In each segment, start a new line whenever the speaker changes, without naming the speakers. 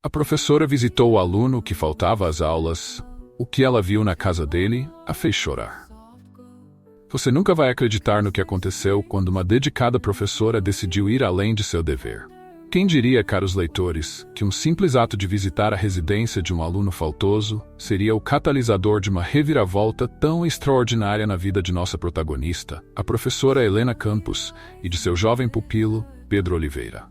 A professora visitou o aluno que faltava às aulas. O que ela viu na casa dele a fez chorar. Você nunca vai acreditar no que aconteceu quando uma dedicada professora decidiu ir além de seu dever. Quem diria, caros leitores, que um simples ato de visitar a residência de um aluno faltoso seria o catalisador de uma reviravolta tão extraordinária na vida de nossa protagonista, a professora Helena Campos, e de seu jovem pupilo, Pedro Oliveira.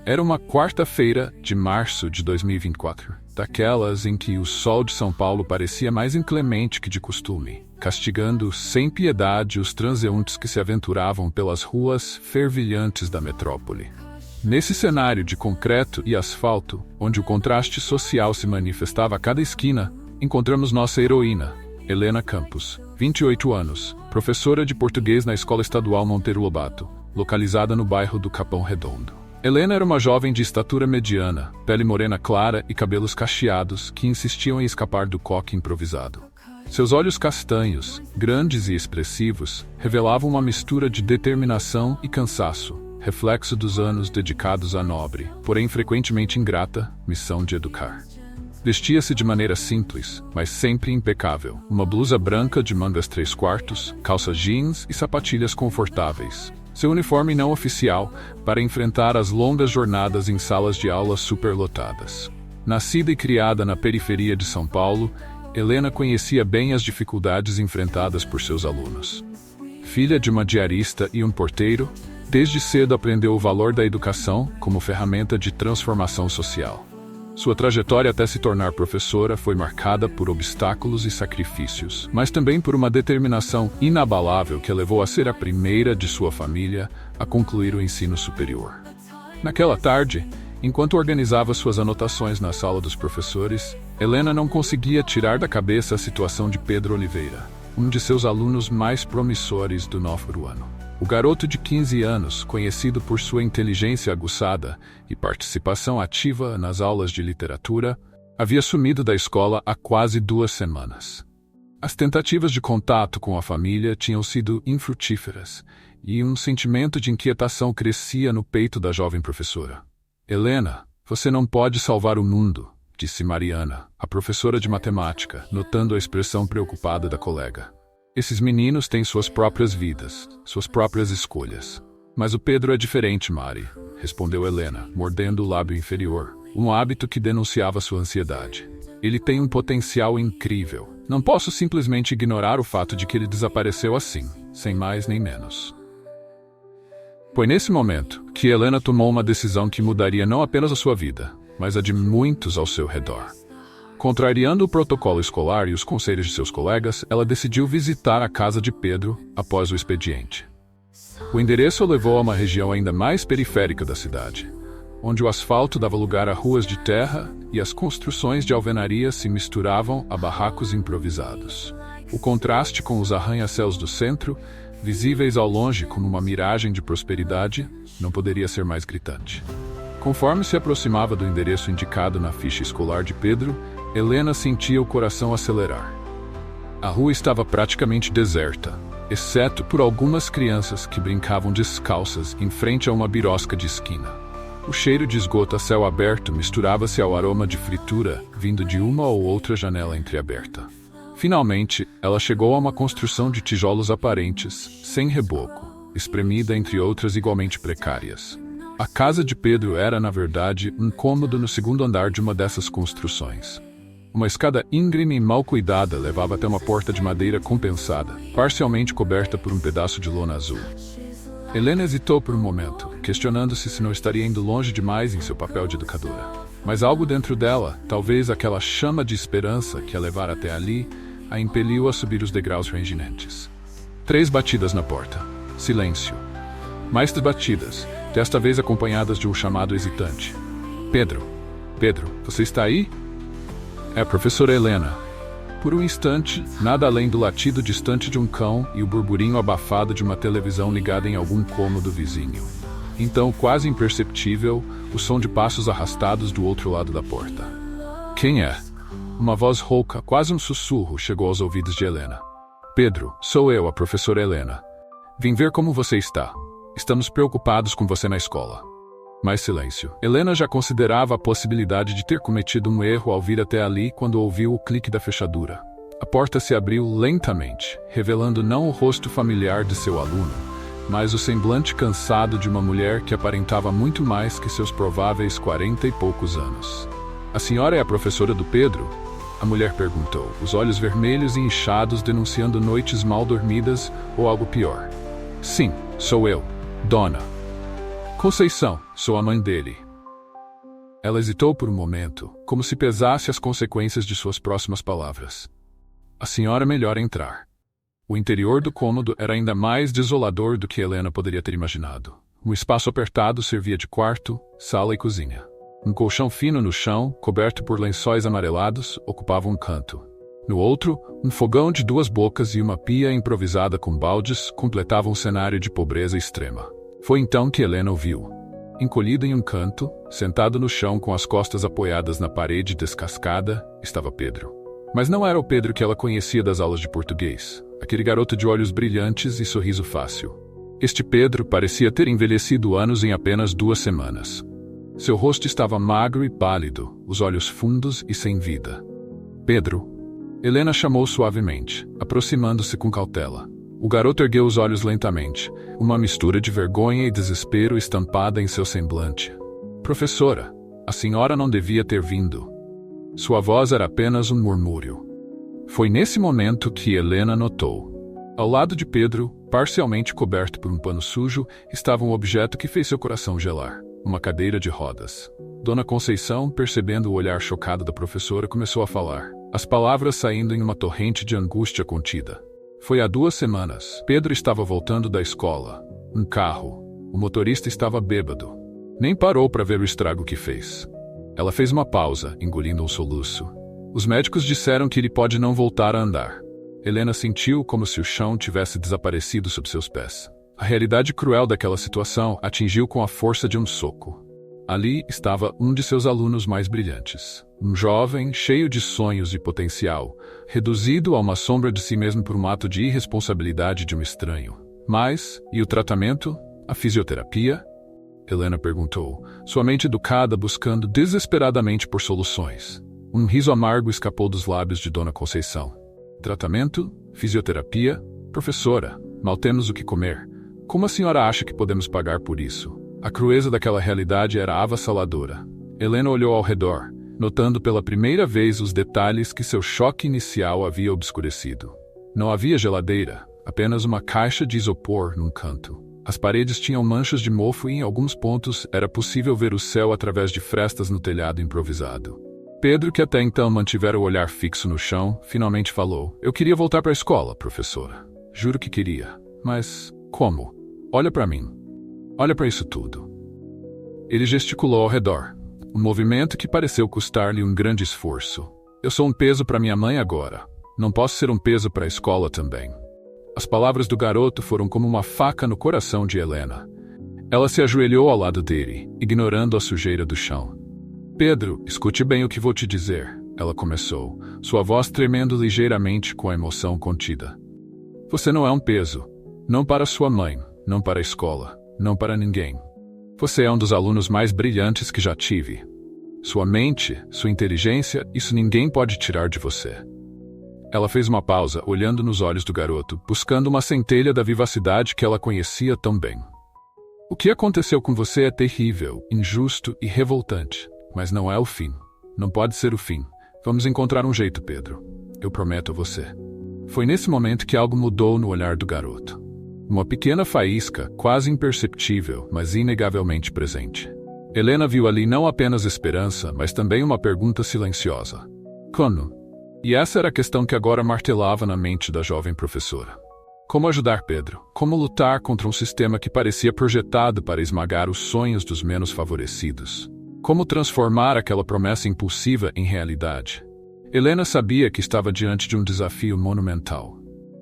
Era uma quarta-feira de março de 2024, daquelas em que o sol de São Paulo parecia mais inclemente que de costume, castigando sem piedade os transeuntes que se aventuravam pelas ruas fervilhantes da metrópole. Nesse cenário de concreto e asfalto, onde o contraste social se manifestava a cada esquina, encontramos nossa heroína, Helena Campos, 28 anos, professora de português na Escola Estadual Monteiro Lobato, localizada no bairro do Capão Redondo. Helena era uma jovem de estatura mediana, pele morena clara e cabelos cacheados que insistiam em escapar do coque improvisado. Seus olhos castanhos, grandes e expressivos, revelavam uma mistura de determinação e cansaço, reflexo dos anos dedicados à nobre, porém frequentemente ingrata, missão de educar. Vestia-se de maneira simples, mas sempre impecável. Uma blusa branca de mangas 3/4, calças jeans e sapatilhas confortáveis. Seu uniforme não oficial para enfrentar as longas jornadas em salas de aula superlotadas. Nascida e criada na periferia de São Paulo, Helena conhecia bem as dificuldades enfrentadas por seus alunos. Filha de uma diarista e um porteiro, desde cedo aprendeu o valor da educação como ferramenta de transformação social. Sua trajetória até se tornar professora foi marcada por obstáculos e sacrifícios, mas também por uma determinação inabalável que a levou a ser a primeira de sua família a concluir o ensino superior. Naquela tarde, enquanto organizava suas anotações na sala dos professores, Helena não conseguia tirar da cabeça a situação de Pedro Oliveira, um de seus alunos mais promissores do novo ano. O garoto de 15 anos, conhecido por sua inteligência aguçada e participação ativa nas aulas de literatura, havia sumido da escola há quase 2 semanas. As tentativas de contato com a família tinham sido infrutíferas, e um sentimento de inquietação crescia no peito da jovem professora. "Helena, você não pode salvar o mundo", disse Mariana, a professora de matemática, notando a expressão preocupada da colega. "Esses meninos têm suas próprias vidas, suas próprias escolhas." "Mas o Pedro é diferente, Mari", respondeu Helena, mordendo o lábio inferior, um hábito que denunciava sua ansiedade. "Ele tem um potencial incrível. Não posso simplesmente ignorar o fato de que ele desapareceu assim, sem mais nem menos." Foi nesse momento que Helena tomou uma decisão que mudaria não apenas a sua vida, mas a de muitos ao seu redor. Contrariando o protocolo escolar e os conselhos de seus colegas, ela decidiu visitar a casa de Pedro após o expediente. O endereço a levou a uma região ainda mais periférica da cidade, onde o asfalto dava lugar a ruas de terra e as construções de alvenaria se misturavam a barracos improvisados. O contraste com os arranha-céus do centro, visíveis ao longe como uma miragem de prosperidade, não poderia ser mais gritante. Conforme se aproximava do endereço indicado na ficha escolar de Pedro, Helena sentia o coração acelerar. A rua estava praticamente deserta, exceto por algumas crianças que brincavam descalças em frente a uma birosca de esquina. O cheiro de esgoto a céu aberto misturava-se ao aroma de fritura vindo de uma ou outra janela entreaberta. Finalmente, ela chegou a uma construção de tijolos aparentes, sem reboco, espremida entre outras igualmente precárias. A casa de Pedro era, na verdade, um cômodo no segundo andar de uma dessas construções. Uma escada íngreme e mal cuidada levava até uma porta de madeira compensada, parcialmente coberta por um pedaço de lona azul. Helena hesitou por um momento, questionando-se se não estaria indo longe demais em seu papel de educadora. Mas algo dentro dela, talvez aquela chama de esperança que a levara até ali, a impeliu a subir os degraus ranginentes. 3 batidas na porta. Silêncio. Mais 3 batidas, desta vez acompanhadas de um chamado hesitante. "Pedro, Pedro, você está aí?" "É a professora Helena." Por um instante, nada além do latido distante de um cão e o burburinho abafado de uma televisão ligada em algum cômodo vizinho. Então, quase imperceptível, o som de passos arrastados do outro lado da porta. "Quem é?" Uma voz rouca, quase um sussurro, chegou aos ouvidos de Helena. "Pedro, sou eu, a professora Helena. Vim ver como você está. Estamos preocupados com você na escola." Mais silêncio. Helena já considerava a possibilidade de ter cometido um erro ao vir até ali quando ouviu o clique da fechadura. A porta se abriu lentamente, revelando não o rosto familiar de seu aluno, mas o semblante cansado de uma mulher que aparentava muito mais que seus prováveis 40 e poucos anos. A senhora é a professora do Pedro? A mulher perguntou, os olhos vermelhos e inchados denunciando noites mal dormidas ou algo pior. Sim, sou eu, Dona Conceição, sou a mãe dele. Ela hesitou por um momento, como se pesasse as consequências de suas próximas palavras. A senhora é melhor entrar. O interior do cômodo era ainda mais desolador do que Helena poderia ter imaginado. Um espaço apertado servia de quarto, sala e cozinha. Um colchão fino no chão, coberto por lençóis amarelados, ocupava um canto. No outro, um fogão de 2 bocas e uma pia improvisada com baldes completavam um cenário de pobreza extrema. Foi então que Helena o viu. Encolhido em um canto, sentado no chão com as costas apoiadas na parede descascada, estava Pedro. Mas não era o Pedro que ela conhecia das aulas de português, aquele garoto de olhos brilhantes e sorriso fácil. Este Pedro parecia ter envelhecido anos em apenas 2 semanas. Seu rosto estava magro e pálido, os olhos fundos e sem vida. Pedro. Helena chamou suavemente, aproximando-se com cautela. O garoto ergueu os olhos lentamente, uma mistura de vergonha e desespero estampada em seu semblante. Professora, a senhora não devia ter vindo. Sua voz era apenas um murmúrio. Foi nesse momento que Helena notou. Ao lado de Pedro, parcialmente coberto por um pano sujo, estava um objeto que fez seu coração gelar. Uma cadeira de rodas. Dona Conceição, percebendo o olhar chocado da professora, começou a falar, as palavras saindo em uma torrente de angústia contida. Foi há 2 semanas. Pedro estava voltando da escola. Um carro. O motorista estava bêbado. Nem parou para ver o estrago que fez. Ela fez uma pausa, engolindo um soluço. Os médicos disseram que ele pode não voltar a andar. Helena sentiu como se o chão tivesse desaparecido sob seus pés. A realidade cruel daquela situação atingiu com a força de um soco. Ali estava um de seus alunos mais brilhantes. Um jovem, cheio de sonhos e potencial, reduzido a uma sombra de si mesmo por um ato de irresponsabilidade de um estranho. Mas, e o tratamento? A fisioterapia? Helena perguntou, sua mente educada buscando desesperadamente por soluções. Um riso amargo escapou dos lábios de Dona Conceição. Tratamento? Fisioterapia? Professora, mal temos o que comer. Como a senhora acha que podemos pagar por isso? A crueza daquela realidade era avassaladora. Helena olhou ao redor, notando pela primeira vez os detalhes que seu choque inicial havia obscurecido. Não havia geladeira, apenas uma caixa de isopor num canto. As paredes tinham manchas de mofo e em alguns pontos era possível ver o céu através de frestas no telhado improvisado. Pedro, que até então mantivera o olhar fixo no chão, finalmente falou, eu queria voltar para a escola, professora. Juro que queria. Mas, como? Olha para mim. Olha para isso tudo. Ele gesticulou ao redor, um movimento que pareceu custar-lhe um grande esforço. Eu sou um peso para minha mãe agora. Não posso ser um peso para a escola também. As palavras do garoto foram como uma faca no coração de Helena. Ela se ajoelhou ao lado dele, ignorando a sujeira do chão. Pedro, escute bem o que vou te dizer, ela começou, sua voz tremendo ligeiramente com a emoção contida. Você não é um peso. Não para sua mãe, não para a escola. Não para ninguém. Você é um dos alunos mais brilhantes que já tive. Sua mente, sua inteligência, isso ninguém pode tirar de você. Ela fez uma pausa, olhando nos olhos do garoto, buscando uma centelha da vivacidade que ela conhecia tão bem. O que aconteceu com você é terrível, injusto e revoltante, mas não é o fim. Não pode ser o fim. Vamos encontrar um jeito, Pedro. Eu prometo a você. Foi nesse momento que algo mudou no olhar do garoto. Uma pequena faísca, quase imperceptível, mas inegavelmente presente. Helena viu ali não apenas esperança, mas também uma pergunta silenciosa. Como? E essa era a questão que agora martelava na mente da jovem professora. Como ajudar Pedro? Como lutar contra um sistema que parecia projetado para esmagar os sonhos dos menos favorecidos? Como transformar aquela promessa impulsiva em realidade? Helena sabia que estava diante de um desafio monumental.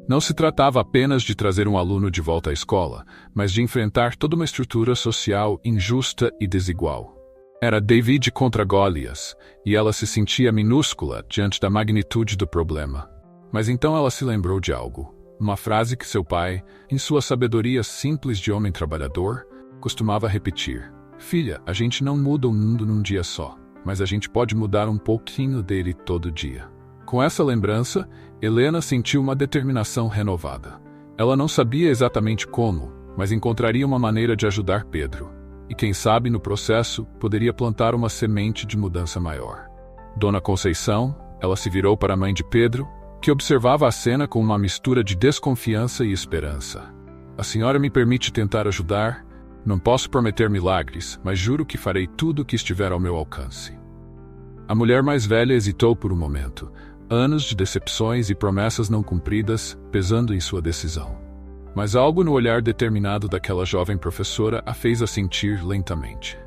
Não se tratava apenas de trazer um aluno de volta à escola, mas de enfrentar toda uma estrutura social injusta e desigual. Era David contra Golias, e ela se sentia minúscula diante da magnitude do problema. Mas então ela se lembrou de algo. Uma frase que seu pai, em sua sabedoria simples de homem trabalhador, costumava repetir. Filha, a gente não muda o mundo num dia só, mas a gente pode mudar um pouquinho dele todo dia. Com essa lembrança, Helena sentiu uma determinação renovada. Ela não sabia exatamente como, mas encontraria uma maneira de ajudar Pedro. E quem sabe, no processo, poderia plantar uma semente de mudança maior. Dona Conceição, ela se virou para a mãe de Pedro, que observava a cena com uma mistura de desconfiança e esperança. A senhora me permite tentar ajudar? Não posso prometer milagres, mas juro que farei tudo o que estiver ao meu alcance. A mulher mais velha hesitou por um momento, anos de decepções e promessas não cumpridas pesando em sua decisão. Mas algo no olhar determinado daquela jovem professora a fez assentir lentamente.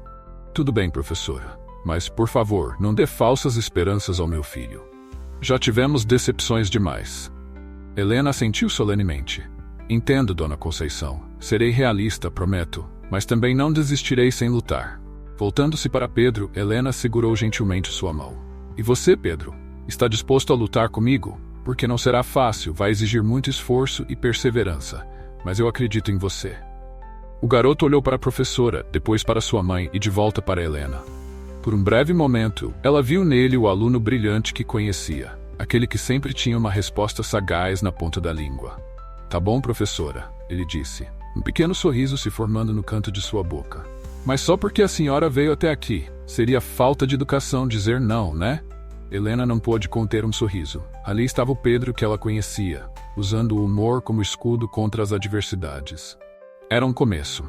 Tudo bem, professora, mas, por favor, não dê falsas esperanças ao meu filho. Já tivemos decepções demais. Helena assentiu solenemente. Entendo, Dona Conceição. Serei realista, prometo, mas também não desistirei sem lutar. Voltando-se para Pedro, Helena segurou gentilmente sua mão. E você, Pedro? Está disposto a lutar comigo? Porque não será fácil, vai exigir muito esforço e perseverança, mas eu acredito em você. O garoto olhou para a professora, depois para sua mãe e de volta para Helena. Por um breve momento, ela viu nele o aluno brilhante que conhecia, aquele que sempre tinha uma resposta sagaz na ponta da língua. Tá bom, professora, ele disse, um pequeno sorriso se formando no canto de sua boca. Mas só porque a senhora veio até aqui, seria falta de educação dizer não, né? Helena não pôde conter um sorriso. Ali estava o Pedro que ela conhecia, usando o humor como escudo contra as adversidades. Era um começo.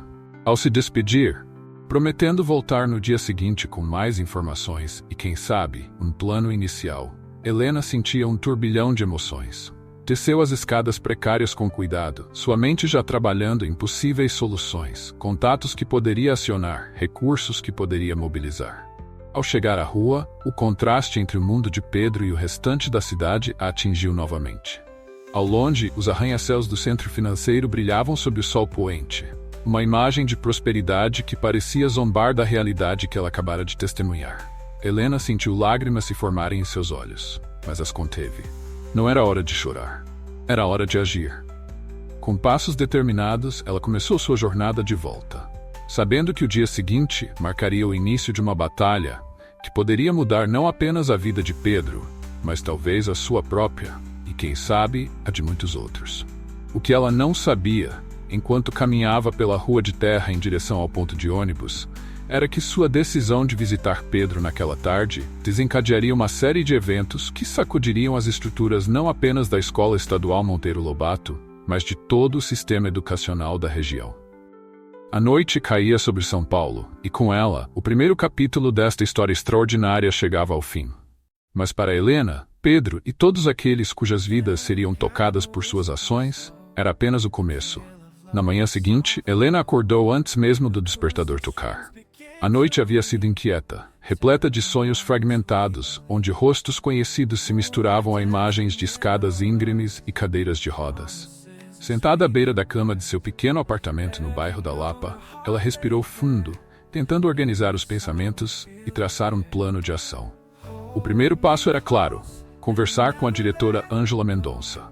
Ao se despedir, prometendo voltar no dia seguinte com mais informações e, quem sabe, um plano inicial, Helena sentia um turbilhão de emoções. Desceu as escadas precárias com cuidado, sua mente já trabalhando em possíveis soluções, contatos que poderia acionar, recursos que poderia mobilizar. Ao chegar à rua, o contraste entre o mundo de Pedro e o restante da cidade a atingiu novamente. Ao longe, os arranha-céus do centro financeiro brilhavam sob o sol poente, uma imagem de prosperidade que parecia zombar da realidade que ela acabara de testemunhar. Helena sentiu lágrimas se formarem em seus olhos, mas as conteve. Não era hora de chorar. Era hora de agir. Com passos determinados, ela começou sua jornada de volta, sabendo que o dia seguinte marcaria o início de uma batalha que poderia mudar não apenas a vida de Pedro, mas talvez a sua própria e, quem sabe, a de muitos outros. O que ela não sabia, enquanto caminhava pela rua de terra em direção ao ponto de ônibus, era que sua decisão de visitar Pedro naquela tarde desencadearia uma série de eventos que sacudiriam as estruturas não apenas da Escola Estadual Monteiro Lobato, mas de todo o sistema educacional da região. A noite caía sobre São Paulo, e com ela, o primeiro capítulo desta história extraordinária chegava ao fim. Mas para Helena, Pedro e todos aqueles cujas vidas seriam tocadas por suas ações, era apenas o começo. Na manhã seguinte, Helena acordou antes mesmo do despertador tocar. A noite havia sido inquieta, repleta de sonhos fragmentados, onde rostos conhecidos se misturavam a imagens de escadas íngremes e cadeiras de rodas. Sentada à beira da cama de seu pequeno apartamento no bairro da Lapa, ela respirou fundo, tentando organizar os pensamentos e traçar um plano de ação. O primeiro passo era claro: conversar com a diretora Ângela Mendonça.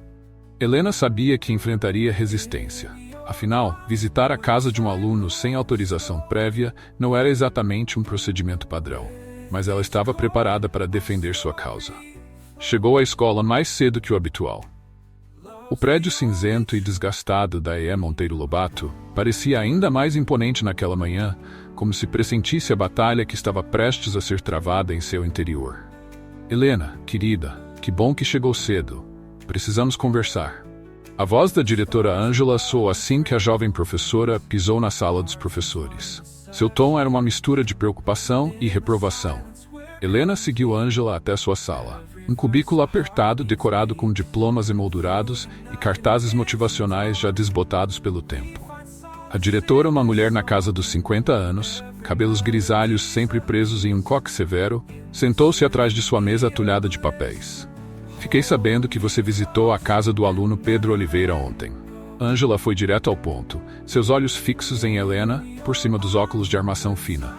Helena sabia que enfrentaria resistência. Afinal, visitar a casa de um aluno sem autorização prévia não era exatamente um procedimento padrão, mas ela estava preparada para defender sua causa. Chegou à escola mais cedo que o habitual. O prédio cinzento e desgastado da EE Monteiro Lobato parecia ainda mais imponente naquela manhã, como se pressentisse a batalha que estava prestes a ser travada em seu interior. Helena, querida, que bom que chegou cedo. Precisamos conversar. A voz da diretora Ângela soou assim que a jovem professora pisou na sala dos professores. Seu tom era uma mistura de preocupação e reprovação. Helena seguiu Ângela até sua sala. Um cubículo apertado decorado com diplomas emoldurados e cartazes motivacionais já desbotados pelo tempo. A diretora, uma mulher na casa dos 50 anos, cabelos grisalhos sempre presos em um coque severo, sentou-se atrás de sua mesa atulhada de papéis. Fiquei sabendo que você visitou a casa do aluno Pedro Oliveira ontem. Ângela foi direto ao ponto, seus olhos fixos em Helena, por cima dos óculos de armação fina.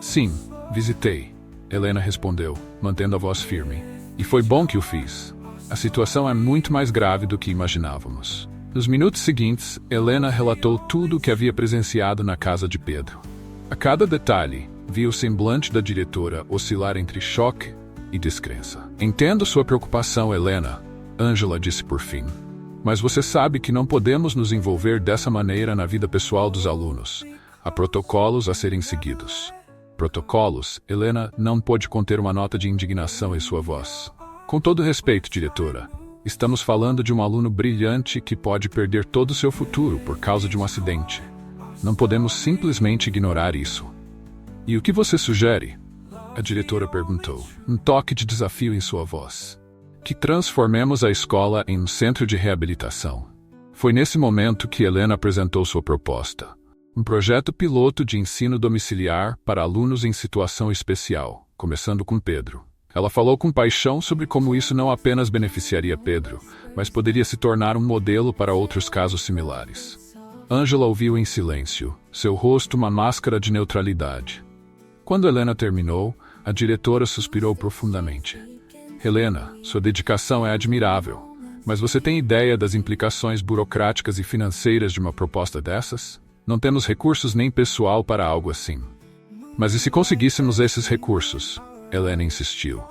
Sim, visitei, Helena respondeu, mantendo a voz firme. E foi bom que o fiz. A situação é muito mais grave do que imaginávamos. Nos minutos seguintes, Helena relatou tudo o que havia presenciado na casa de Pedro. A cada detalhe, via o semblante da diretora oscilar entre choque e descrença. Entendo sua preocupação, Helena, Ângela disse por fim. Mas você sabe que não podemos nos envolver dessa maneira na vida pessoal dos alunos. Há protocolos a serem seguidos. Protocolos? Helena não pôde conter uma nota de indignação em sua voz. Com todo respeito, diretora, estamos falando de um aluno brilhante que pode perder todo o seu futuro por causa de um acidente. Não podemos simplesmente ignorar isso. E o que você sugere? A diretora perguntou, um toque de desafio em sua voz. Que transformemos a escola em um centro de reabilitação. Foi nesse momento que Helena apresentou sua proposta. Um projeto piloto de ensino domiciliar para alunos em situação especial, começando com Pedro. Ela falou com paixão sobre como isso não apenas beneficiaria Pedro, mas poderia se tornar um modelo para outros casos similares. Ângela ouviu em silêncio, seu rosto uma máscara de neutralidade. Quando Helena terminou, a diretora suspirou profundamente. Helena, sua dedicação é admirável, mas você tem ideia das implicações burocráticas e financeiras de uma proposta dessas? Não temos recursos nem pessoal para algo assim. Mas e se conseguíssemos esses recursos? Helena insistiu.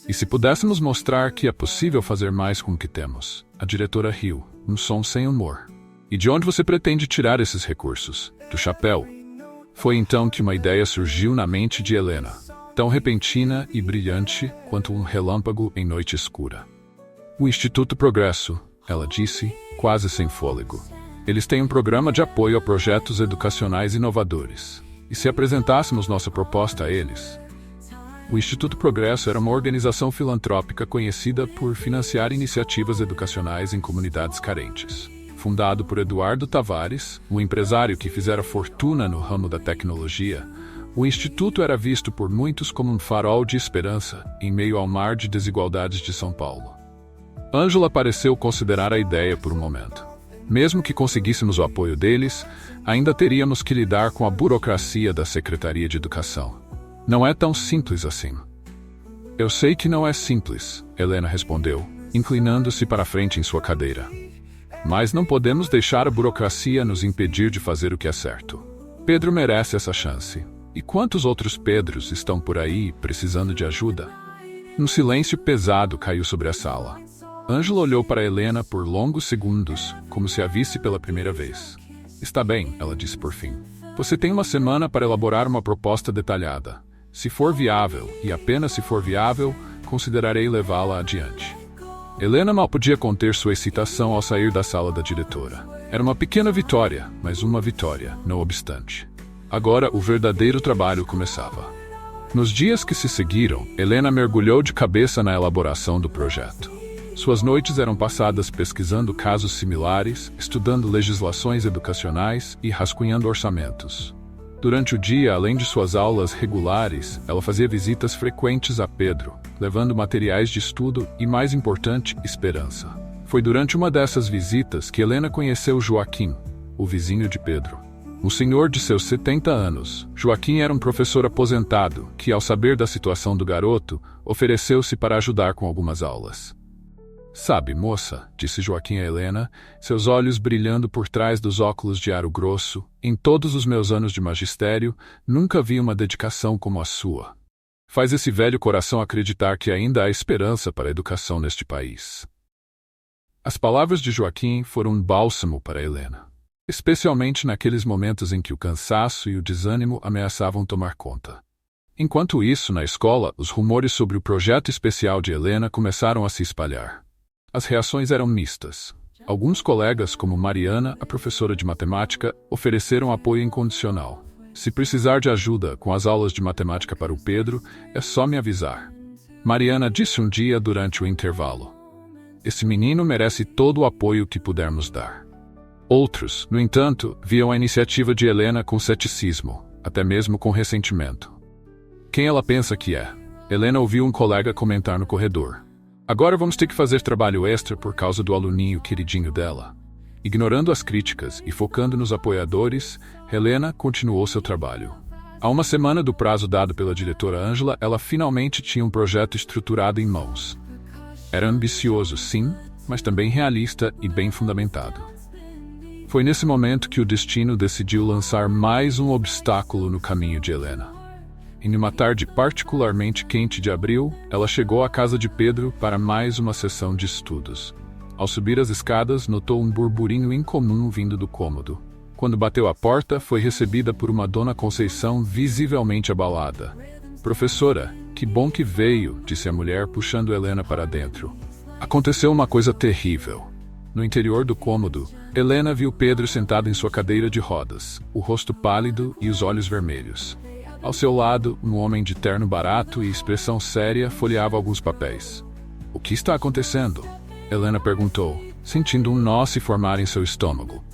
E se pudéssemos mostrar que é possível fazer mais com o que temos? A diretora riu, um som sem humor. E de onde você pretende tirar esses recursos? Do chapéu? Foi então que uma ideia surgiu na mente de Helena, tão repentina e brilhante quanto um relâmpago em noite escura. O Instituto Progresso, ela disse, quase sem fôlego. Eles têm um programa de apoio a projetos educacionais inovadores. E se apresentássemos nossa proposta a eles? O Instituto Progresso era uma organização filantrópica conhecida por financiar iniciativas educacionais em comunidades carentes. Fundado por Eduardo Tavares, um empresário que fizera fortuna no ramo da tecnologia, o Instituto era visto por muitos como um farol de esperança em meio ao mar de desigualdades de São Paulo. Ângela pareceu considerar a ideia por um momento. Mesmo que conseguíssemos o apoio deles, ainda teríamos que lidar com a burocracia da Secretaria de Educação. Não é tão simples assim. Eu sei que não é simples, Helena respondeu, inclinando-se para a frente em sua cadeira. Mas não podemos deixar a burocracia nos impedir de fazer o que é certo. Pedro merece essa chance. E quantos outros Pedros estão por aí precisando de ajuda? Um silêncio pesado caiu sobre a sala. Ângela olhou para Helena por longos segundos, como se a visse pela primeira vez. Está bem, ela disse por fim. Você tem uma semana para elaborar uma proposta detalhada. Se for viável, e apenas se for viável, considerarei levá-la adiante. Helena mal podia conter sua excitação ao sair da sala da diretora. Era uma pequena vitória, mas uma vitória, não obstante. Agora o verdadeiro trabalho começava. Nos dias que se seguiram, Helena mergulhou de cabeça na elaboração do projeto. Suas noites eram passadas pesquisando casos similares, estudando legislações educacionais e rascunhando orçamentos. Durante o dia, além de suas aulas regulares, ela fazia visitas frequentes a Pedro, levando materiais de estudo e, mais importante, esperança. Foi durante uma dessas visitas que Helena conheceu Joaquim, o vizinho de Pedro. Um senhor de seus 70 anos, Joaquim era um professor aposentado que, ao saber da situação do garoto, ofereceu-se para ajudar com algumas aulas. Sabe, moça, disse Joaquim a Helena, seus olhos brilhando por trás dos óculos de aro grosso, em todos os meus anos de magistério, nunca vi uma dedicação como a sua. Faz esse velho coração acreditar que ainda há esperança para a educação neste país. As palavras de Joaquim foram um bálsamo para Helena, especialmente naqueles momentos em que o cansaço e o desânimo ameaçavam tomar conta. Enquanto isso, na escola, os rumores sobre o projeto especial de Helena começaram a se espalhar. As reações eram mistas. Alguns colegas, como Mariana, a professora de matemática, ofereceram apoio incondicional. Se precisar de ajuda com as aulas de matemática para o Pedro, é só me avisar. Mariana disse um dia durante o intervalo. Esse menino merece todo o apoio que pudermos dar. Outros, no entanto, viam a iniciativa de Helena com ceticismo, até mesmo com ressentimento. Quem ela pensa que é? Helena ouviu um colega comentar no corredor. Agora vamos ter que fazer trabalho extra por causa do aluninho queridinho dela. Ignorando as críticas e focando nos apoiadores, Helena continuou seu trabalho. A uma semana do prazo dado pela diretora Ângela, ela finalmente tinha um projeto estruturado em mãos. Era ambicioso, sim, mas também realista e bem fundamentado. Foi nesse momento que o destino decidiu lançar mais um obstáculo no caminho de Helena. Em uma tarde particularmente quente de abril, ela chegou à casa de Pedro para mais uma sessão de estudos. Ao subir as escadas, notou um burburinho incomum vindo do cômodo. Quando bateu à porta, foi recebida por uma Dona Conceição visivelmente abalada. "Professora, que bom que veio", disse a mulher, puxando Helena para dentro. Aconteceu uma coisa terrível. No interior do cômodo, Helena viu Pedro sentado em sua cadeira de rodas, o rosto pálido e os olhos vermelhos. Ao seu lado, um homem de terno barato e expressão séria folheava alguns papéis. "O que está acontecendo?" Helena perguntou, sentindo um nó se formar em seu estômago.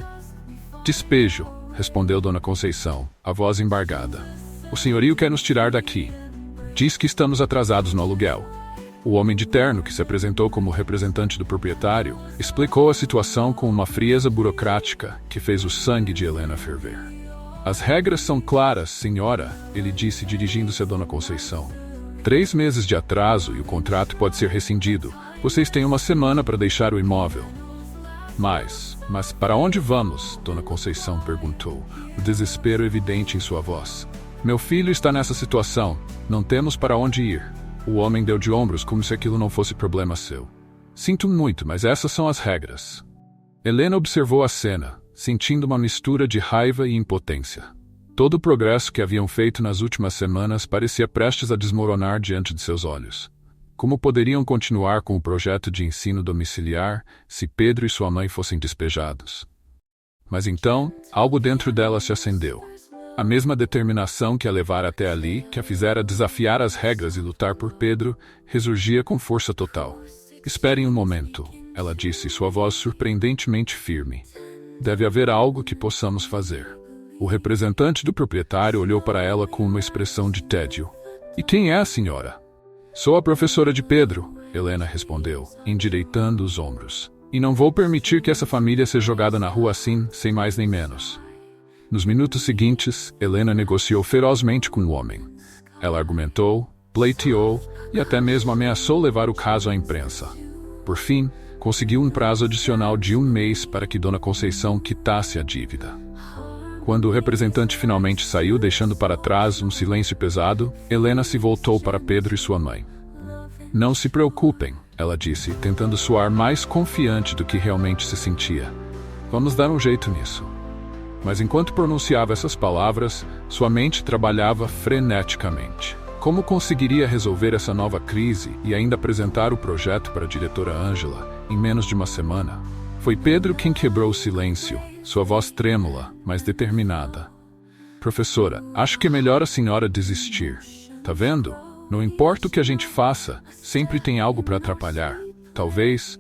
"Despejo", respondeu Dona Conceição, a voz embargada. "O senhorio quer nos tirar daqui. Diz que estamos atrasados no aluguel." O homem de terno, que se apresentou como representante do proprietário, explicou a situação com uma frieza burocrática que fez o sangue de Helena ferver. "As regras são claras, senhora", ele disse, dirigindo-se a Dona Conceição. 3 meses de atraso e o contrato pode ser rescindido. Vocês têm uma semana para deixar o imóvel." Mas para onde vamos?" Dona Conceição perguntou, o desespero evidente em sua voz. "Meu filho está nessa situação. Não temos para onde ir." O homem deu de ombros como se aquilo não fosse problema seu. "Sinto muito, mas essas são as regras." Helena observou a cena, sentindo uma mistura de raiva e impotência. Todo o progresso que haviam feito nas últimas semanas parecia prestes a desmoronar diante de seus olhos. Como poderiam continuar com o projeto de ensino domiciliar se Pedro e sua mãe fossem despejados? Mas então, algo dentro dela se acendeu. A mesma determinação que a levara até ali, que a fizera desafiar as regras e lutar por Pedro, ressurgia com força total. "Esperem um momento", ela disse, sua voz surpreendentemente firme. "Deve haver algo que possamos fazer." O representante do proprietário olhou para ela com uma expressão de tédio. "E quem é a senhora?" "Sou a professora de Pedro", Helena respondeu, endireitando os ombros. "E não vou permitir que essa família seja jogada na rua assim, sem mais nem menos." Nos minutos seguintes, Helena negociou ferozmente com o homem. Ela argumentou, pleiteou e até mesmo ameaçou levar o caso à imprensa. Por fim, conseguiu um prazo adicional de 1 mês para que Dona Conceição quitasse a dívida. Quando o representante finalmente saiu, deixando para trás um silêncio pesado, Helena se voltou para Pedro e sua mãe. "Não se preocupem", ela disse, tentando soar mais confiante do que realmente se sentia. "Vamos dar um jeito nisso." Mas enquanto pronunciava essas palavras, sua mente trabalhava freneticamente. Como conseguiria resolver essa nova crise e ainda apresentar o projeto para a diretora Ângela em menos de uma semana? Foi Pedro quem quebrou o silêncio, sua voz trêmula, mas determinada. "Professora, acho que é melhor a senhora desistir. Tá vendo? Não importa o que a gente faça, sempre tem algo para atrapalhar. Talvez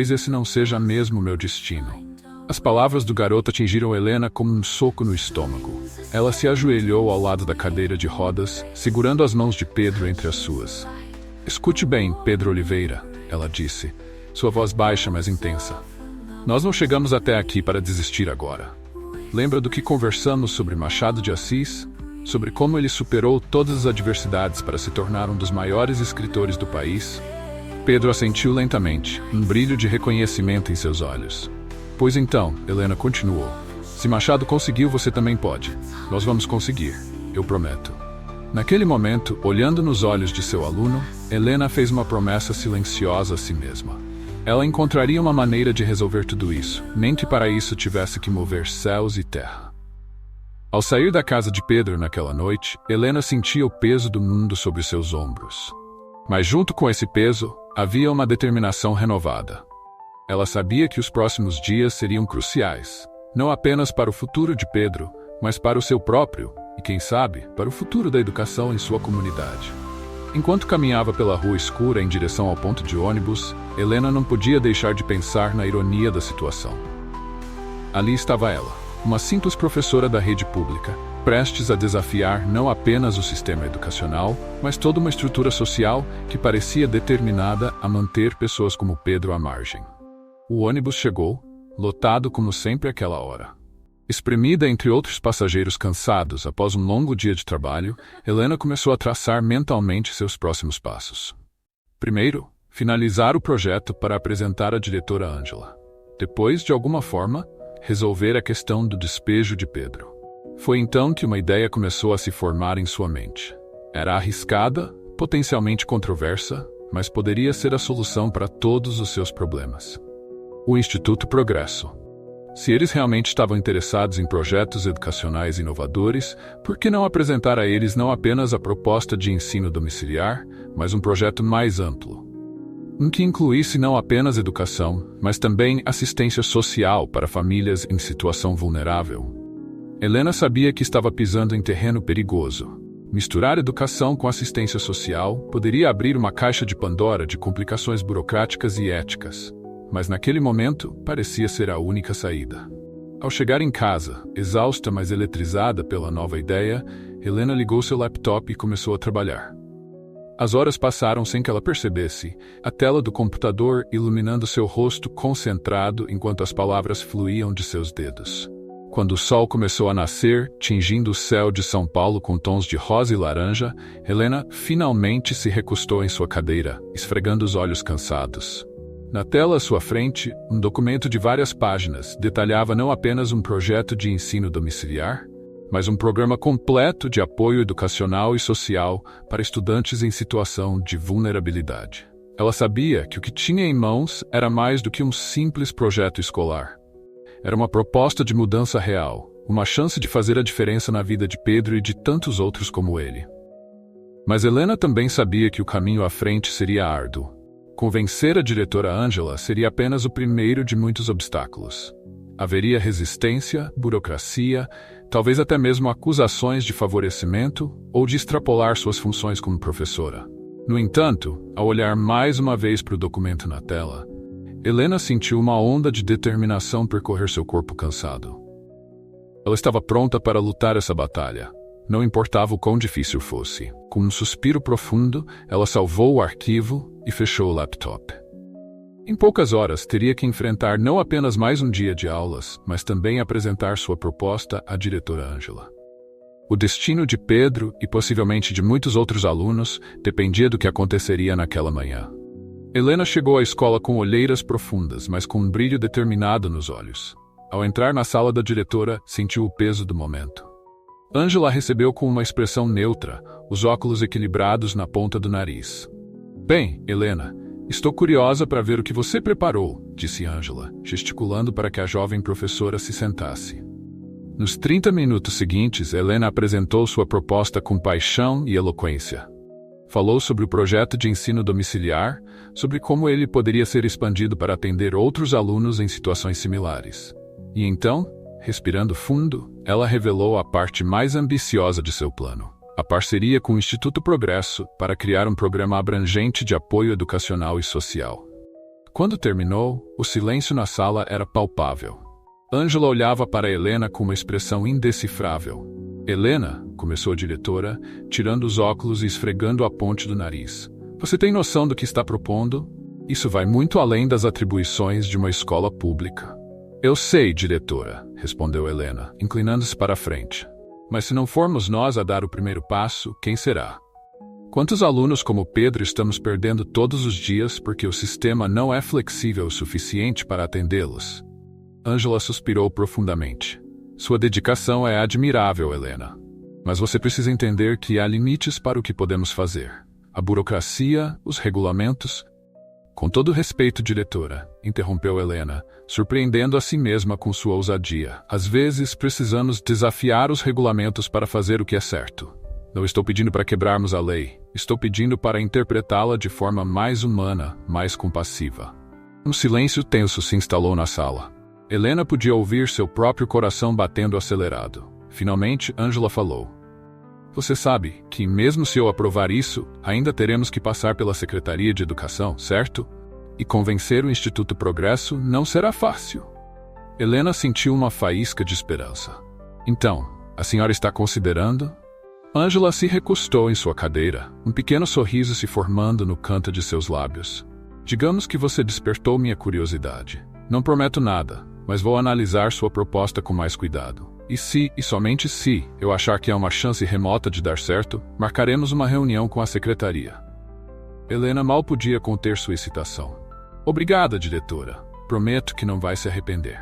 esse não seja mesmo o meu destino." As palavras do garoto atingiram Helena como um soco no estômago. Ela se ajoelhou ao lado da cadeira de rodas, segurando as mãos de Pedro entre as suas. "Escute bem, Pedro Oliveira", ela disse, sua voz baixa, mas intensa. "Nós não chegamos até aqui para desistir agora. Lembra do que conversamos sobre Machado de Assis? Sobre como ele superou todas as adversidades para se tornar um dos maiores escritores do país?" Pedro assentiu lentamente, um brilho de reconhecimento em seus olhos. "Pois então", Helena continuou, "se Machado conseguiu, você também pode. Nós vamos conseguir, eu prometo." Naquele momento, olhando nos olhos de seu aluno, Helena fez uma promessa silenciosa a si mesma. Ela encontraria uma maneira de resolver tudo isso, nem que para isso tivesse que mover céus e terra. Ao sair da casa de Pedro naquela noite, Helena sentia o peso do mundo sobre seus ombros. Mas junto com esse peso, havia uma determinação renovada. Ela sabia que os próximos dias seriam cruciais, não apenas para o futuro de Pedro, mas para o seu próprio, e quem sabe, para o futuro da educação em sua comunidade. Enquanto caminhava pela rua escura em direção ao ponto de ônibus, Helena não podia deixar de pensar na ironia da situação. Ali estava ela, uma simples professora da rede pública, prestes a desafiar não apenas o sistema educacional, mas toda uma estrutura social que parecia determinada a manter pessoas como Pedro à margem. O ônibus chegou, lotado como sempre àquela hora. Espremida entre outros passageiros cansados após um longo dia de trabalho, Helena começou a traçar mentalmente seus próximos passos. Primeiro, finalizar o projeto para apresentar à diretora Ângela. Depois, de alguma forma, resolver a questão do despejo de Pedro. Foi então que uma ideia começou a se formar em sua mente. Era arriscada, potencialmente controversa, mas poderia ser a solução para todos os seus problemas. O Instituto Progresso. Se eles realmente estavam interessados em projetos educacionais inovadores, por que não apresentar a eles não apenas a proposta de ensino domiciliar, mas um projeto mais amplo? Um que incluísse não apenas educação, mas também assistência social para famílias em situação vulnerável. Helena sabia que estava pisando em terreno perigoso. Misturar educação com assistência social poderia abrir uma caixa de Pandora de complicações burocráticas e éticas. Mas naquele momento parecia ser a única saída. Ao chegar em casa, exausta mas eletrizada pela nova ideia, Helena ligou seu laptop e começou a trabalhar. As horas passaram sem que ela percebesse, a tela do computador iluminando seu rosto concentrado enquanto as palavras fluíam de seus dedos. Quando o sol começou a nascer, tingindo o céu de São Paulo com tons de rosa e laranja, Helena finalmente se recostou em sua cadeira, esfregando os olhos cansados. Na tela à sua frente, um documento de várias páginas detalhava não apenas um projeto de ensino domiciliar, mas um programa completo de apoio educacional e social para estudantes em situação de vulnerabilidade. Ela sabia que o que tinha em mãos era mais do que um simples projeto escolar. Era uma proposta de mudança real, uma chance de fazer a diferença na vida de Pedro e de tantos outros como ele. Mas Helena também sabia que o caminho à frente seria árduo. Convencer a diretora Ângela seria apenas o primeiro de muitos obstáculos. Haveria resistência, burocracia, talvez até mesmo acusações de favorecimento ou de extrapolar suas funções como professora. No entanto, ao olhar mais uma vez para o documento na tela, Helena sentiu uma onda de determinação percorrer seu corpo cansado. Ela estava pronta para lutar essa batalha. Não importava o quão difícil fosse. Com um suspiro profundo, ela salvou o arquivo e fechou o laptop. Em poucas horas, teria que enfrentar não apenas mais um dia de aulas, mas também apresentar sua proposta à diretora Ângela. O destino de Pedro e possivelmente de muitos outros alunos dependia do que aconteceria naquela manhã. Helena chegou à escola com olheiras profundas, mas com um brilho determinado nos olhos. Ao entrar na sala da diretora, sentiu o peso do momento. Ângela recebeu com uma expressão neutra, os óculos equilibrados na ponta do nariz. Bem, Helena, estou curiosa para ver o que você preparou, disse Ângela, gesticulando para que a jovem professora se sentasse. Nos 30 minutos seguintes, Helena apresentou sua proposta com paixão e eloquência. Falou sobre o projeto de ensino domiciliar, sobre como ele poderia ser expandido para atender outros alunos em situações similares. E então, respirando fundo, ela revelou a parte mais ambiciosa de seu plano: a parceria com o Instituto Progresso para criar um programa abrangente de apoio educacional e social. Quando terminou, o silêncio na sala era palpável. Ângela olhava para Helena com uma expressão indecifrável. Helena, começou a diretora, tirando os óculos e esfregando a ponte do nariz. Você tem noção do que está propondo? Isso vai muito além das atribuições de uma escola pública. Eu sei, diretora, respondeu Helena, inclinando-se para a frente. Mas se não formos nós a dar o primeiro passo, quem será? Quantos alunos como Pedro estamos perdendo todos os dias porque o sistema não é flexível o suficiente para atendê-los? Ângela suspirou profundamente. Sua dedicação é admirável, Helena. Mas você precisa entender que há limites para o que podemos fazer. A burocracia, os regulamentos... Com todo respeito, diretora, interrompeu Helena, surpreendendo a si mesma com sua ousadia. Às vezes, precisamos desafiar os regulamentos para fazer o que é certo. Não estou pedindo para quebrarmos a lei. Estou pedindo para interpretá-la de forma mais humana, mais compassiva. Um silêncio tenso se instalou na sala. Helena podia ouvir seu próprio coração batendo acelerado. Finalmente, Ângela falou. Você sabe que, mesmo se eu aprovar isso, ainda teremos que passar pela Secretaria de Educação, certo? E convencer o Instituto Progresso não será fácil. Helena sentiu uma faísca de esperança. Então, a senhora está considerando? Ângela se recostou em sua cadeira, um pequeno sorriso se formando no canto de seus lábios. Digamos que você despertou minha curiosidade. Não prometo nada, mas vou analisar sua proposta com mais cuidado. E se, e somente se, eu achar que há uma chance remota de dar certo, marcaremos uma reunião com a secretaria. Helena mal podia conter sua excitação. Obrigada, diretora. Prometo que não vai se arrepender.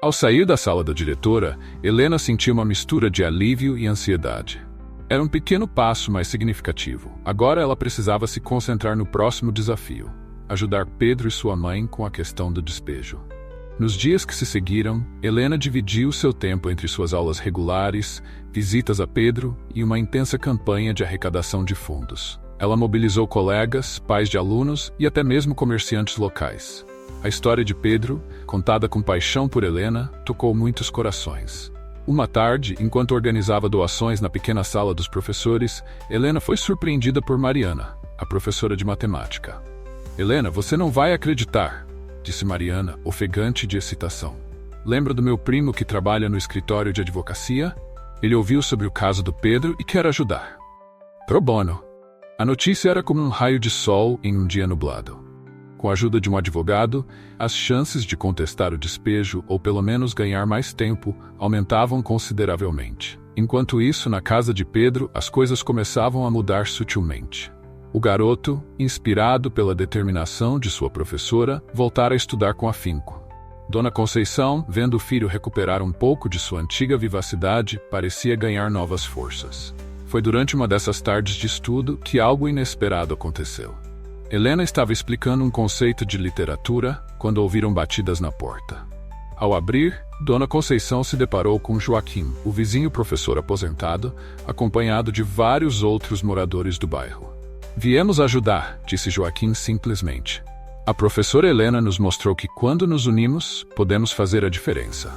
Ao sair da sala da diretora, Helena sentiu uma mistura de alívio e ansiedade. Era um pequeno passo, mas significativo. Agora ela precisava se concentrar no próximo desafio: ajudar Pedro e sua mãe com a questão do despejo. Nos dias que se seguiram, Helena dividiu seu tempo entre suas aulas regulares, visitas a Pedro e uma intensa campanha de arrecadação de fundos. Ela mobilizou colegas, pais de alunos e até mesmo comerciantes locais. A história de Pedro, contada com paixão por Helena, tocou muitos corações. Uma tarde, enquanto organizava doações na pequena sala dos professores, Helena foi surpreendida por Mariana, a professora de matemática. "Helena, você não vai acreditar", disse Mariana, ofegante de excitação. "Lembra do meu primo que trabalha no escritório de advocacia? Ele ouviu sobre o caso do Pedro e quer ajudar. Pro bono." A notícia era como um raio de sol em um dia nublado. Com a ajuda de um advogado, as chances de contestar o despejo ou pelo menos ganhar mais tempo aumentavam consideravelmente. Enquanto isso, na casa de Pedro, as coisas começavam a mudar sutilmente. O garoto, inspirado pela determinação de sua professora, voltara a estudar com afinco. Dona Conceição, vendo o filho recuperar um pouco de sua antiga vivacidade, parecia ganhar novas forças. Foi durante uma dessas tardes de estudo que algo inesperado aconteceu. Helena estava explicando um conceito de literatura quando ouviram batidas na porta. Ao abrir, Dona Conceição se deparou com Joaquim, o vizinho professor aposentado, acompanhado de vários outros moradores do bairro. "Viemos ajudar", disse Joaquim simplesmente. "A professora Helena nos mostrou que quando nos unimos, podemos fazer a diferença."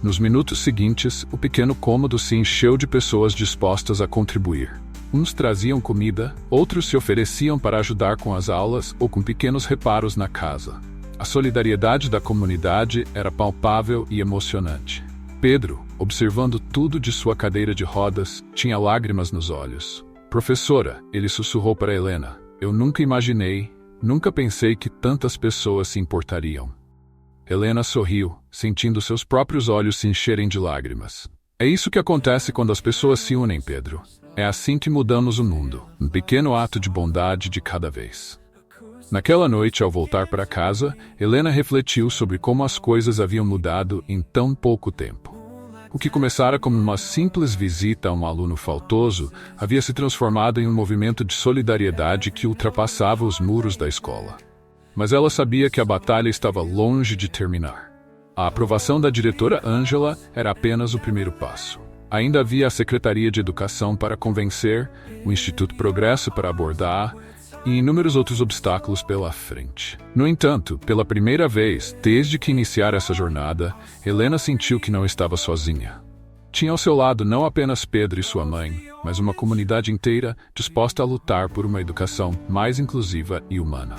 Nos minutos seguintes, o pequeno cômodo se encheu de pessoas dispostas a contribuir. Uns traziam comida, outros se ofereciam para ajudar com as aulas ou com pequenos reparos na casa. A solidariedade da comunidade era palpável e emocionante. Pedro, observando tudo de sua cadeira de rodas, tinha lágrimas nos olhos. "Professora", ele sussurrou para Helena, "eu nunca pensei que tantas pessoas se importariam." Helena sorriu, sentindo seus próprios olhos se encherem de lágrimas. "É isso que acontece quando as pessoas se unem, Pedro. É assim que mudamos o mundo, um pequeno ato de bondade de cada vez." Naquela noite, ao voltar para casa, Helena refletiu sobre como as coisas haviam mudado em tão pouco tempo. O que começara como uma simples visita a um aluno faltoso havia se transformado em um movimento de solidariedade que ultrapassava os muros da escola. Mas ela sabia que a batalha estava longe de terminar. A aprovação da diretora Ângela era apenas o primeiro passo. Ainda havia a Secretaria de Educação para convencer, o Instituto Progresso para abordar e inúmeros outros obstáculos pela frente. No entanto, pela primeira vez, desde que iniciara essa jornada, Helena sentiu que não estava sozinha. Tinha ao seu lado não apenas Pedro e sua mãe, mas uma comunidade inteira disposta a lutar por uma educação mais inclusiva e humana.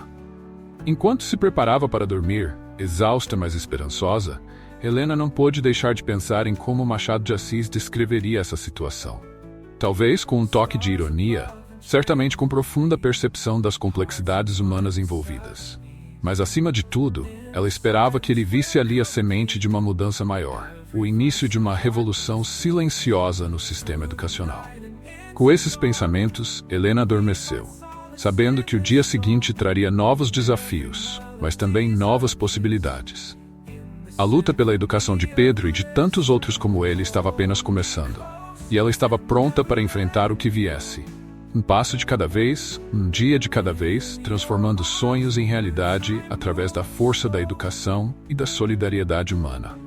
Enquanto se preparava para dormir, exausta mas esperançosa, Helena não pôde deixar de pensar em como Machado de Assis descreveria essa situação. Talvez com um toque de ironia, certamente com profunda percepção das complexidades humanas envolvidas. Mas, acima de tudo, ela esperava que ele visse ali a semente de uma mudança maior, o início de uma revolução silenciosa no sistema educacional. Com esses pensamentos, Helena adormeceu, sabendo que o dia seguinte traria novos desafios, mas também novas possibilidades. A luta pela educação de Pedro e de tantos outros como ele estava apenas começando, e ela estava pronta para enfrentar o que viesse. Um passo de cada vez, um dia de cada vez, transformando sonhos em realidade através da força da educação e da solidariedade humana.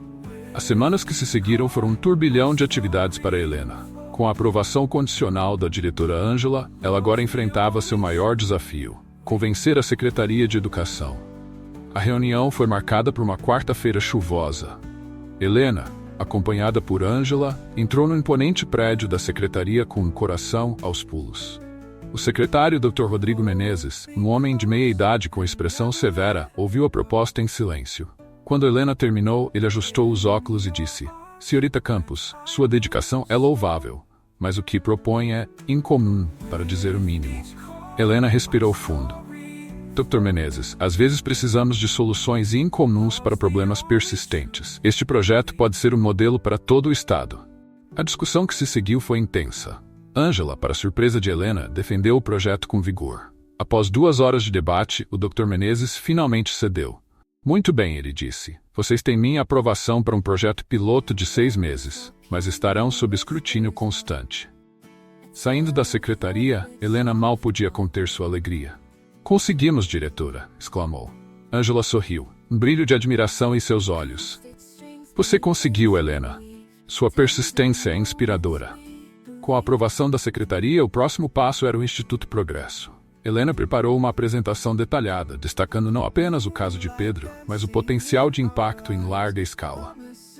As semanas que se seguiram foram um turbilhão de atividades para Helena. Com a aprovação condicional da diretora Ângela, ela agora enfrentava seu maior desafio: convencer a Secretaria de Educação. A reunião foi marcada por uma quarta-feira chuvosa. Helena, acompanhada por Ângela, entrou no imponente prédio da secretaria com o coração aos pulos. O secretário Dr. Rodrigo Menezes, um homem de meia idade com expressão severa, ouviu a proposta em silêncio. Quando Helena terminou, ele ajustou os óculos e disse: "Senhorita Campos, sua dedicação é louvável, mas o que propõe é incomum, para dizer o mínimo." Helena respirou fundo. "Dr. Menezes, às vezes precisamos de soluções incomuns para problemas persistentes. Este projeto pode ser um modelo para todo o Estado." A discussão que se seguiu foi intensa. Ângela, para surpresa de Helena, defendeu o projeto com vigor. Após 2 horas de debate, o Dr. Menezes finalmente cedeu. "Muito bem", ele disse. Vocês têm minha aprovação para um projeto piloto de 6 meses, mas estarão sob escrutínio constante. Saindo da secretaria, Helena mal podia conter sua alegria. Conseguimos, diretora, exclamou. Ângela sorriu, um brilho de admiração em seus olhos. Você conseguiu, Helena. Sua persistência é inspiradora. Com a aprovação da secretaria, o próximo passo era o Instituto Progresso. Helena preparou uma apresentação detalhada, destacando não apenas o caso de Pedro, mas o potencial de impacto em larga escala.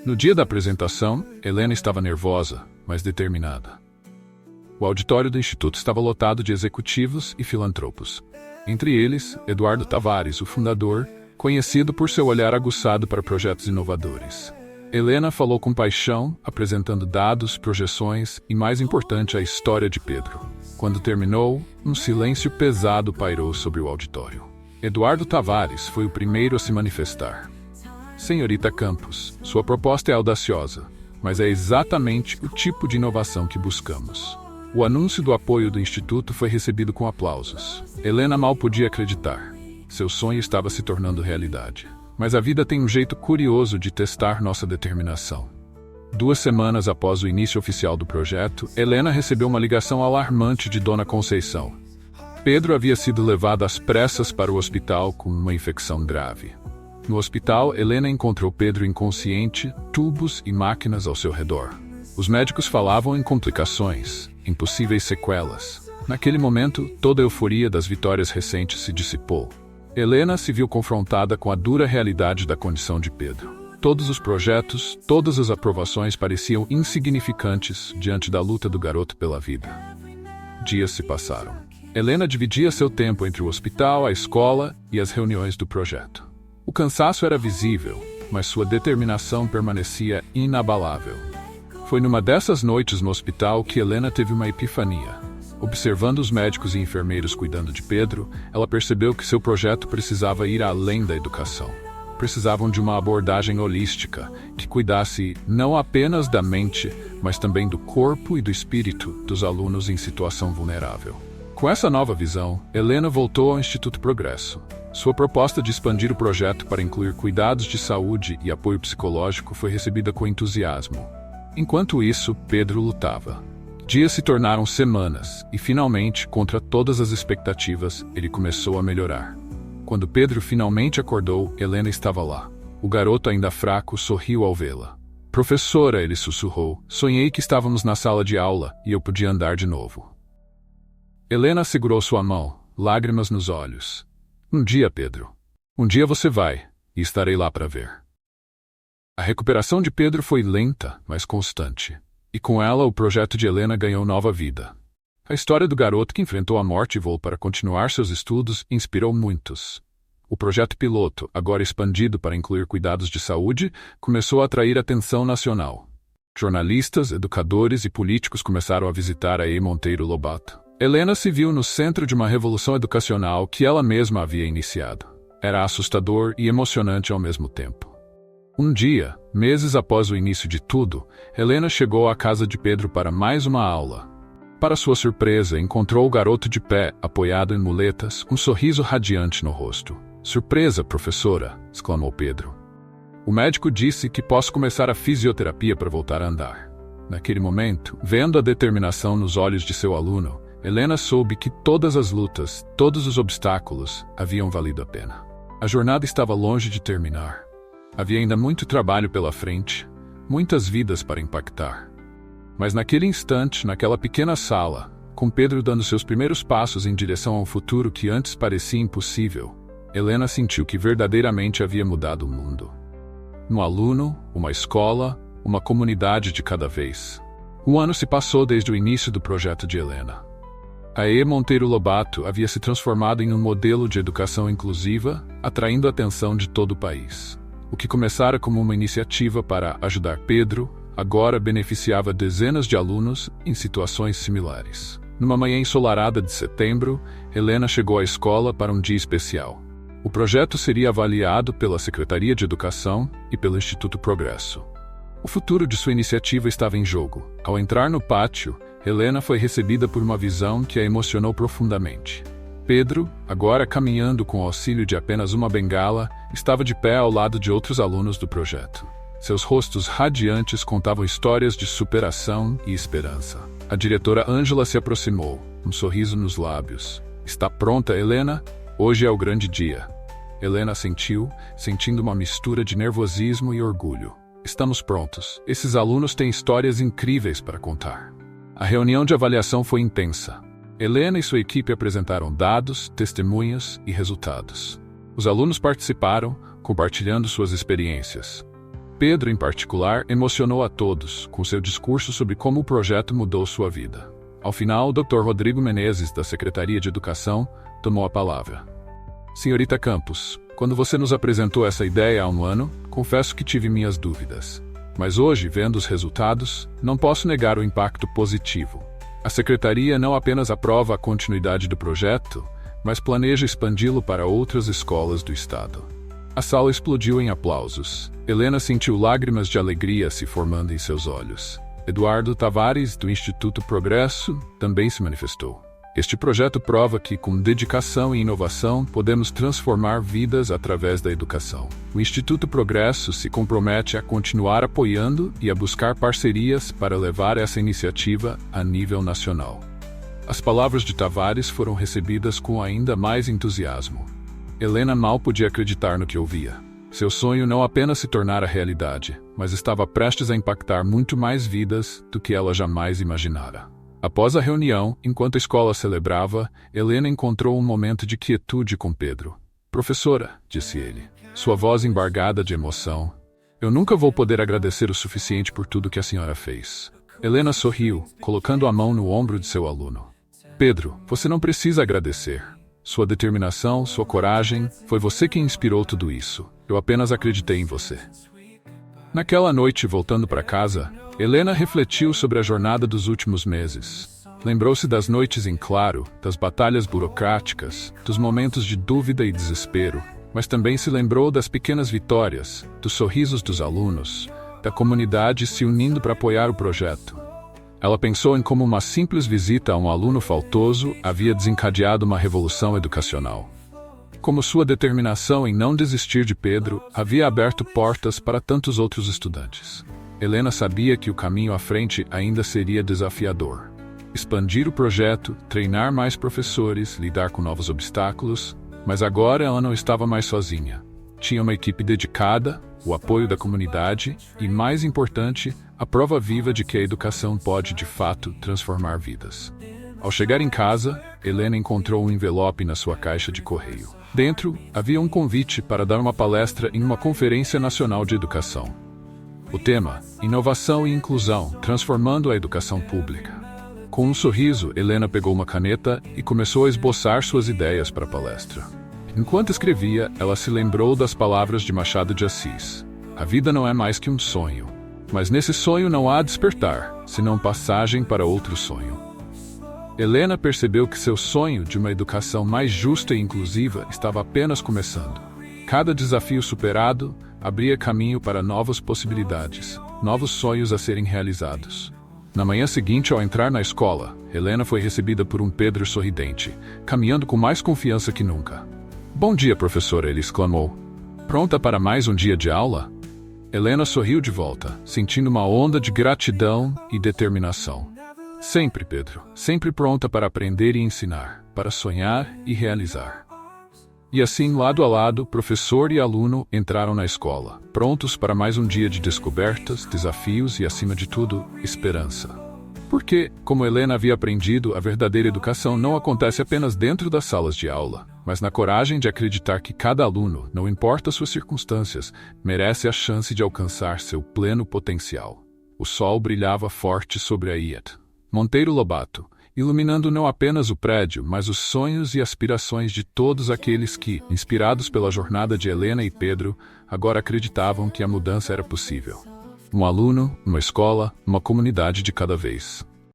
No dia da apresentação, Helena estava nervosa, mas determinada. O auditório do Instituto estava lotado de executivos e filantropos. Entre eles, Eduardo Tavares, o fundador, conhecido por seu olhar aguçado para projetos inovadores. Helena falou com paixão, apresentando dados, projeções e, mais importante, a história de Pedro. Quando terminou, um silêncio pesado pairou sobre o auditório. Eduardo Tavares foi o primeiro a se manifestar. Senhorita Campos, sua proposta é audaciosa, mas é exatamente o tipo de inovação que buscamos. O anúncio do apoio do Instituto foi recebido com aplausos. Helena mal podia acreditar. Seu sonho estava se tornando realidade. Mas a vida tem um jeito curioso de testar nossa determinação. 2 semanas após o início oficial do projeto, Helena recebeu uma ligação alarmante de Dona Conceição. Pedro havia sido levado às pressas para o hospital com uma infecção grave. No hospital, Helena encontrou Pedro inconsciente, tubos e máquinas ao seu redor. Os médicos falavam em complicações, em possíveis sequelas. Naquele momento, toda a euforia das vitórias recentes se dissipou. Helena se viu confrontada com a dura realidade da condição de Pedro. Todos os projetos, todas as aprovações pareciam insignificantes diante da luta do garoto pela vida. Dias se passaram. Helena dividia seu tempo entre o hospital, a escola e as reuniões do projeto. O cansaço era visível, mas sua determinação permanecia inabalável. Foi numa dessas noites no hospital que Helena teve uma epifania. Observando os médicos e enfermeiros cuidando de Pedro, ela percebeu que seu projeto precisava ir além da educação. Precisavam de uma abordagem holística, que cuidasse não apenas da mente, mas também do corpo e do espírito dos alunos em situação vulnerável. Com essa nova visão, Helena voltou ao Instituto Progresso. Sua proposta de expandir o projeto para incluir cuidados de saúde e apoio psicológico foi recebida com entusiasmo. Enquanto isso, Pedro lutava. Dias se tornaram semanas e, finalmente, contra todas as expectativas, ele começou a melhorar. Quando Pedro finalmente acordou, Helena estava lá. O garoto, ainda fraco, sorriu ao vê-la. Professora, ele sussurrou, sonhei que estávamos na sala de aula e eu podia andar de novo. Helena segurou sua mão, lágrimas nos olhos. Um dia, Pedro. Um dia você vai, e estarei lá para ver. A recuperação de Pedro foi lenta, mas constante. E com ela, o projeto de Helena ganhou nova vida. A história do garoto que enfrentou a morte e voou para continuar seus estudos inspirou muitos. O projeto piloto, agora expandido para incluir cuidados de saúde, começou a atrair atenção nacional. Jornalistas, educadores e políticos começaram a visitar a E. Monteiro Lobato. Helena se viu no centro de uma revolução educacional que ela mesma havia iniciado. Era assustador e emocionante ao mesmo tempo. Um dia, meses após o início de tudo, Helena chegou à casa de Pedro para mais uma aula. Para sua surpresa, encontrou o garoto de pé, apoiado em muletas, um sorriso radiante no rosto. Surpresa, professora! Exclamou Pedro. O médico disse que posso começar a fisioterapia para voltar a andar. Naquele momento, vendo a determinação nos olhos de seu aluno, Helena soube que todas as lutas, todos os obstáculos, haviam valido a pena. A jornada estava longe de terminar. Havia ainda muito trabalho pela frente, muitas vidas para impactar. Mas naquele instante, naquela pequena sala, com Pedro dando seus primeiros passos em direção a um futuro que antes parecia impossível, Helena sentiu que verdadeiramente havia mudado o mundo. Um aluno, uma escola, uma comunidade de cada vez. Um ano se passou desde o início do projeto de Helena. A E. Monteiro Lobato havia se transformado em um modelo de educação inclusiva, atraindo a atenção de todo o país. O que começara como uma iniciativa para ajudar Pedro, agora beneficiava dezenas de alunos em situações similares. Numa manhã ensolarada de setembro, Helena chegou à escola para um dia especial. O projeto seria avaliado pela Secretaria de Educação e pelo Instituto Progresso. O futuro de sua iniciativa estava em jogo. Ao entrar no pátio, Helena foi recebida por uma visão que a emocionou profundamente. Pedro, agora caminhando com o auxílio de apenas uma bengala, estava de pé ao lado de outros alunos do projeto. Seus rostos radiantes contavam histórias de superação e esperança. A diretora Ângela se aproximou, um sorriso nos lábios. Está pronta, Helena? Hoje é o grande dia. Helena assentiu, sentindo uma mistura de nervosismo e orgulho. Estamos prontos. Esses alunos têm histórias incríveis para contar. A reunião de avaliação foi intensa. Helena e sua equipe apresentaram dados, testemunhas e resultados. Os alunos participaram, compartilhando suas experiências. Pedro, em particular, emocionou a todos, com seu discurso sobre como o projeto mudou sua vida. Ao final, o Dr. Rodrigo Menezes, da Secretaria de Educação, tomou a palavra. Senhorita Campos, quando você nos apresentou essa ideia há um ano, confesso que tive minhas dúvidas. Mas hoje, vendo os resultados, não posso negar o impacto positivo. A Secretaria não apenas aprova a continuidade do projeto, mas planeja expandi-lo para outras escolas do Estado. A sala explodiu em aplausos. Helena sentiu lágrimas de alegria se formando em seus olhos. Eduardo Tavares, do Instituto Progresso, também se manifestou. Este projeto prova que, com dedicação e inovação, podemos transformar vidas através da educação. O Instituto Progresso se compromete a continuar apoiando e a buscar parcerias para levar essa iniciativa a nível nacional. As palavras de Tavares foram recebidas com ainda mais entusiasmo. Helena mal podia acreditar no que ouvia. Seu sonho não apenas se tornara realidade, mas estava prestes a impactar muito mais vidas do que ela jamais imaginara. Após a reunião, enquanto a escola celebrava, Helena encontrou um momento de quietude com Pedro. Professora, disse ele, sua voz embargada de emoção. Eu nunca vou poder agradecer o suficiente por tudo que a senhora fez. Helena sorriu, colocando a mão no ombro de seu aluno. Pedro, você não precisa agradecer. Sua determinação, sua coragem, foi você quem inspirou tudo isso. Eu apenas acreditei em você. Naquela noite, voltando para casa, Helena refletiu sobre a jornada dos últimos meses. Lembrou-se das noites em claro, das batalhas burocráticas, dos momentos de dúvida e desespero, mas também se lembrou das pequenas vitórias, dos sorrisos dos alunos, da comunidade se unindo para apoiar o projeto. Ela pensou em como uma simples visita a um aluno faltoso havia desencadeado uma revolução educacional. Como sua determinação em não desistir de Pedro havia aberto portas para tantos outros estudantes. Helena sabia que o caminho à frente ainda seria desafiador. Expandir o projeto, treinar mais professores, lidar com novos obstáculos, mas agora ela não estava mais sozinha. Tinha uma equipe dedicada, o apoio da comunidade e, mais importante, a prova viva de que a educação pode, de fato, transformar vidas. Ao chegar em casa, Helena encontrou um envelope na sua caixa de correio. Dentro, havia um convite para dar uma palestra em uma Conferência Nacional de Educação. O tema, Inovação e Inclusão, transformando a educação pública. Com um sorriso, Helena pegou uma caneta e começou a esboçar suas ideias para a palestra. Enquanto escrevia, ela se lembrou das palavras de Machado de Assis. A vida não é mais que um sonho, mas nesse sonho não há despertar, senão passagem para outro sonho. Helena percebeu que seu sonho de uma educação mais justa e inclusiva estava apenas começando. Cada desafio superado abria caminho para novas possibilidades, novos sonhos a serem realizados. Na manhã seguinte, ao entrar na escola, Helena foi recebida por um Pedro sorridente, caminhando com mais confiança que nunca. Bom dia, professora, ele exclamou. Pronta para mais um dia de aula? Helena sorriu de volta, sentindo uma onda de gratidão e determinação. Sempre, Pedro, sempre pronta para aprender e ensinar, para sonhar e realizar. E assim, lado a lado, professor e aluno entraram na escola, prontos para mais um dia de descobertas, desafios e, acima de tudo, esperança. Porque, como Helena havia aprendido, a verdadeira educação não acontece apenas dentro das salas de aula, mas na coragem de acreditar que cada aluno, não importa suas circunstâncias, merece a chance de alcançar seu pleno potencial. O sol brilhava forte sobre a IET Monteiro Lobato, iluminando não apenas o prédio, mas os sonhos e aspirações de todos aqueles que, inspirados pela jornada de Helena e Pedro, agora acreditavam que a mudança era possível. Um aluno, uma escola, uma comunidade de cada vez.